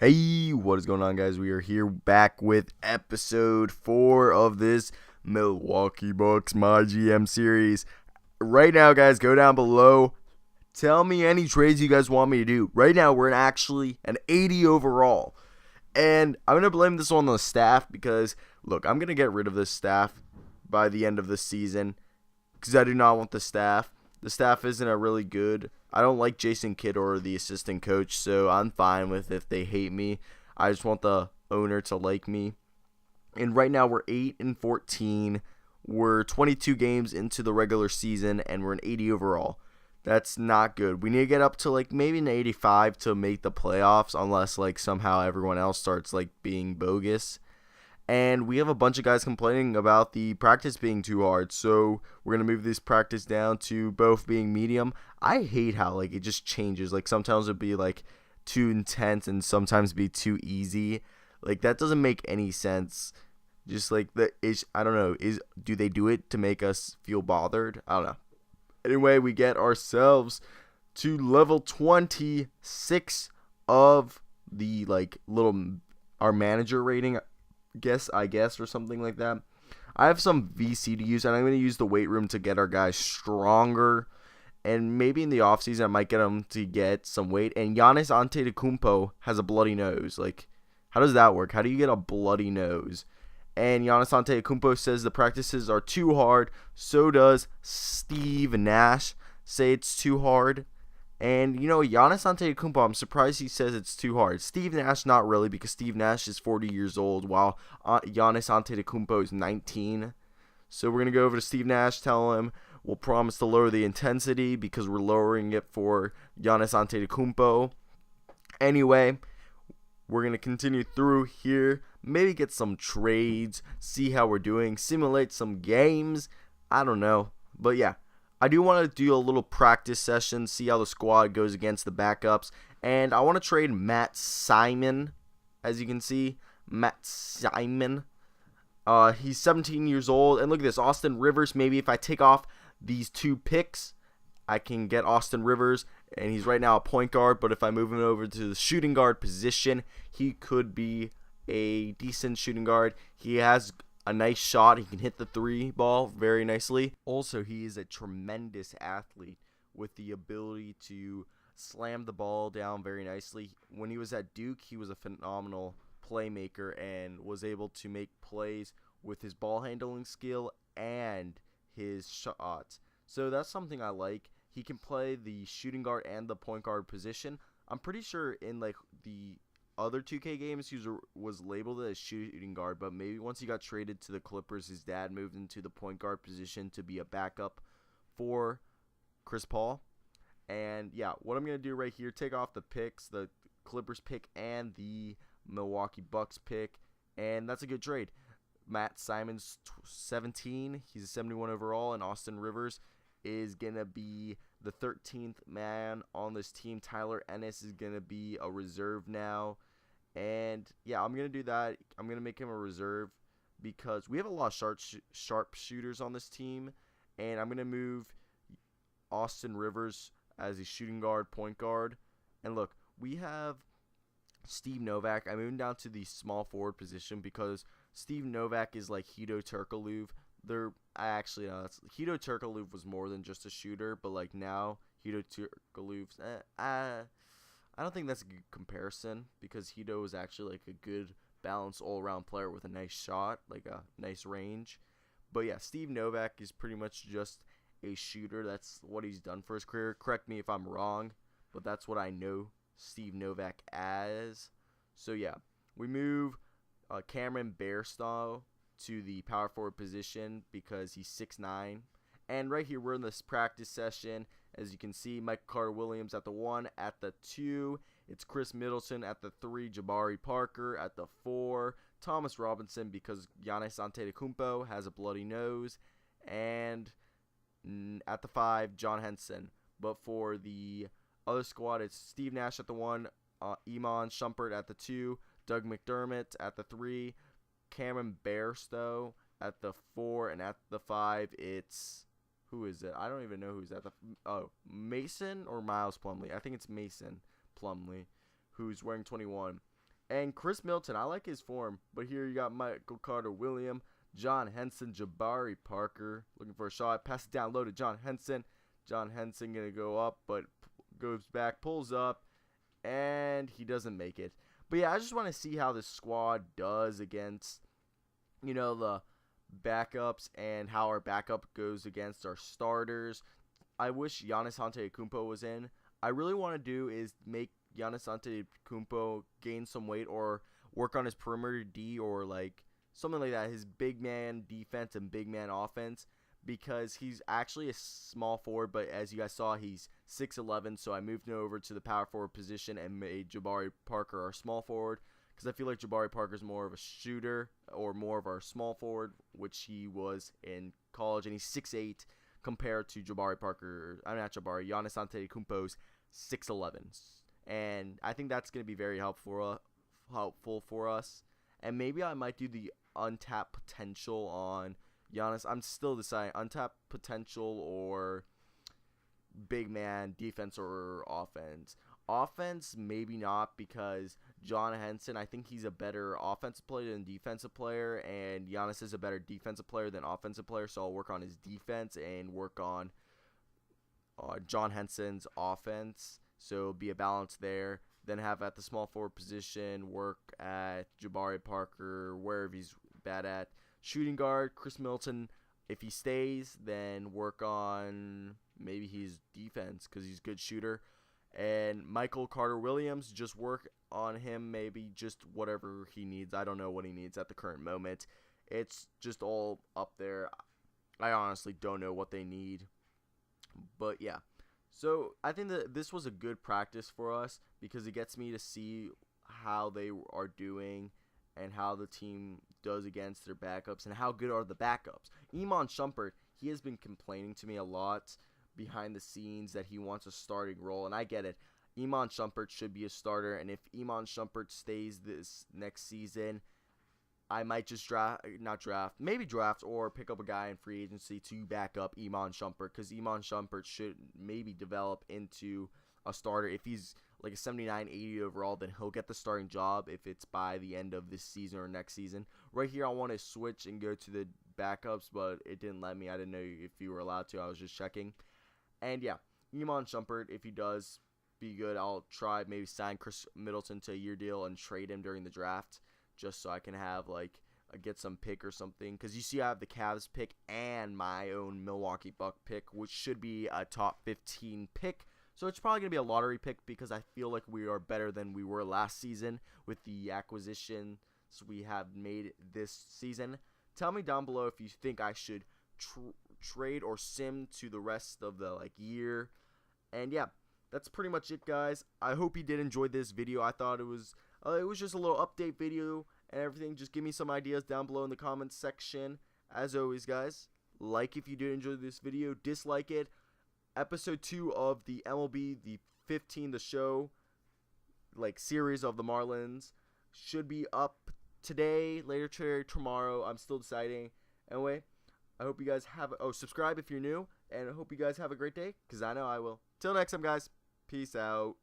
Hey, what is going on, guys? We are here back with episode 4 of this Milwaukee Bucks My GM series. Right now, guys, go down below. Tell me any trades you guys want me to do. Right now, we're in actually an 80 overall. And I'm going to blame this on the staff because, look, I'm going to get rid of this staff by the end of the season because I do not want the staff. The staff isn't a really good. I don't like Jason Kidd or the assistant coach, so I'm fine with if they hate me. I just want the owner to like me. And right now we're 8-14. We're 22 games into the regular season, and we're an 80 overall. That's not good. We need to get up to maybe an 85 to make the playoffs, unless somehow everyone else starts being bogus. And we have a bunch of guys complaining about the practice being too hard. So we're going to move this practice down to both being medium. I hate how it just changes. Sometimes it'd be too intense and sometimes be too easy. That doesn't make any sense. Just I don't know. Do they do it to make us feel bothered? I don't know. Anyway, we get ourselves to level 26 of the our manager rating. I guess, or something like that. I have some VC to use, and I'm going to use the weight room to get our guys stronger. And maybe in the offseason, I might get them to get some weight. And Giannis Antetokounmpo has a bloody nose. How does that work? How do you get a bloody nose? And Giannis Antetokounmpo says the practices are too hard. So does Steve Nash say it's too hard. And, Giannis Antetokounmpo, I'm surprised he says it's too hard. Steve Nash, not really, because Steve Nash is 40 years old, while Giannis Antetokounmpo is 19. So we're going to go over to Steve Nash, tell him we'll promise to lower the intensity because we're lowering it for Giannis Antetokounmpo. Anyway, we're going to continue through here, maybe get some trades, see how we're doing, simulate some games. I don't know, but yeah. I do want to do a little practice session, see how the squad goes against the backups. And I want to trade Matt Simon, as you can see. Matt Simon. He's 17 years old. And look at this, Austin Rivers. Maybe if I take off these 2 picks, I can get Austin Rivers. And he's right now a point guard. But if I move him over to the shooting guard position, he could be a decent shooting guard. He has a nice shot. He can hit the 3 ball very nicely. Also, he is a tremendous athlete with the ability to slam the ball down very nicely. When he was at Duke, he was a phenomenal playmaker and was able to make plays with his ball handling skill and his shots. So that's something I like. He can play the shooting guard and the point guard position. I'm pretty sure in the other 2K games, he was labeled as shooting guard, but maybe once he got traded to the Clippers, his dad moved into the point guard position to be a backup for Chris Paul. And yeah, what I'm going to do right here, take off the picks, the Clippers pick and the Milwaukee Bucks pick, and that's a good trade. Matt Simon's 17, he's a 71 overall, and Austin Rivers is going to be the 13th man on this team. Tyler Ennis is going to be a reserve now. And, yeah, I'm going to do that. I'm going to make him a reserve because we have a lot of sharp shooters on this team. And I'm going to move Austin Rivers as a shooting guard, point guard. And, look, we have Steve Novak. I moved him down to the small forward position because Steve Novak is like Hedo Turkoglu. Hedo Turkoglu was more than just a shooter, but now Hedo Turkoglu's I don't think that's a good comparison because Hedo is actually a good balanced all-around player with a nice shot, a nice range. But yeah, Steve Novak is pretty much just a shooter. That's what he's done for his career. Correct me if I'm wrong, but that's what I know Steve Novak as. So yeah, we move Cameron Bairstow to the power forward position because he's 6'9". And right here, we're in this practice session. As you can see, Michael Carter-Williams at the 1. At the 2, it's Chris Middleton. At the 3, Jabari Parker. At the 4, Thomas Robinson because Giannis Antetokounmpo has a bloody nose. And at the 5, John Henson. But for the other squad, it's Steve Nash at the 1, Iman Shumpert at the 2, Doug McDermott at the 3, Cameron Bairstow at the 4, and at the 5, it's who is it? I don't even know who's at the Mason or Miles Plumlee. I think it's Mason Plumlee, who's wearing 21. And Chris Middleton, I like his form, but here you got Michael Carter-Williams, John Henson, Jabari Parker looking for a shot. Pass it down low to John Henson. John Henson going to go up, but goes back, pulls up, and he doesn't make it. But yeah, I just want to see how this squad does against, the backups and how our backup goes against our starters. I wish Giannis Antetokounmpo was in. I really want to do is make Giannis Antetokounmpo gain some weight or work on his perimeter D or like something like that, his big man defense and big man offense, because he's actually a small forward, but as you guys saw, he's 6'11", so I moved him over to the power forward position and made Jabari Parker our small forward, because I feel like Jabari Parker is more of a shooter or more of our small forward, which he was in college, and he's 6'8", compared to Giannis Antetokounmpo's 6'11". And I think that's going to be very helpful for us. And maybe I might do the untapped potential on Giannis. I'm still deciding untapped potential or big man defense or offense. Offense, maybe not, because John Henson, I think he's a better offensive player than defensive player, and Giannis is a better defensive player than offensive player, so I'll work on his defense and work on John Henson's offense, so it'll be a balance there. Then have at the small forward position, work at Jabari Parker, wherever he's bad at. Shooting guard, Chris Middleton, if he stays, then work on maybe his defense because he's a good shooter. And Michael Carter-Williams, just work on him, maybe just whatever he needs. I don't know what he needs at the current moment. It's just all up there. I honestly don't know what they need. But yeah. So I think that this was a good practice for us because it gets me to see how they are doing and how the team does against their backups and how good are the backups. Iman Shumpert, he has been complaining to me a lot behind the scenes that he wants a starting role, and I get it. Iman Shumpert should be a starter, and if Iman Shumpert stays this next season, I might just draft or pick up a guy in free agency to back up Iman Shumpert, because Iman Shumpert should maybe develop into a starter. If he's like a 79, 80 overall, then he'll get the starting job if it's by the end of this season or next season. Right here, I want to switch and go to the backups, but it didn't let me. I didn't know if you were allowed to. I was just checking. And yeah, Iman Shumpert, if he does be good, I'll try maybe sign Chris Middleton to a year deal and trade him during the draft, just so I can have get some pick or something. Because you see, I have the Cavs pick and my own Milwaukee Buck pick, which should be a top 15 pick. So it's probably going to be a lottery pick because I feel like we are better than we were last season with the acquisitions we have made this season. Tell me down below if you think I should trade or sim to the rest of the year. And yeah, that's pretty much it, guys. I hope you did enjoy this video. I thought it was just a little update video and everything. Just give me some ideas down below in the comments section. As always, guys, like if you did enjoy this video, dislike it. Episode 2 of the MLB, the 15 the show series of the Marlins should be up today, later today, tomorrow. I'm still deciding. Anyway, I hope you guys have subscribe if you're new, and I hope you guys have a great day, because I know I will. Till next time, guys. Peace out.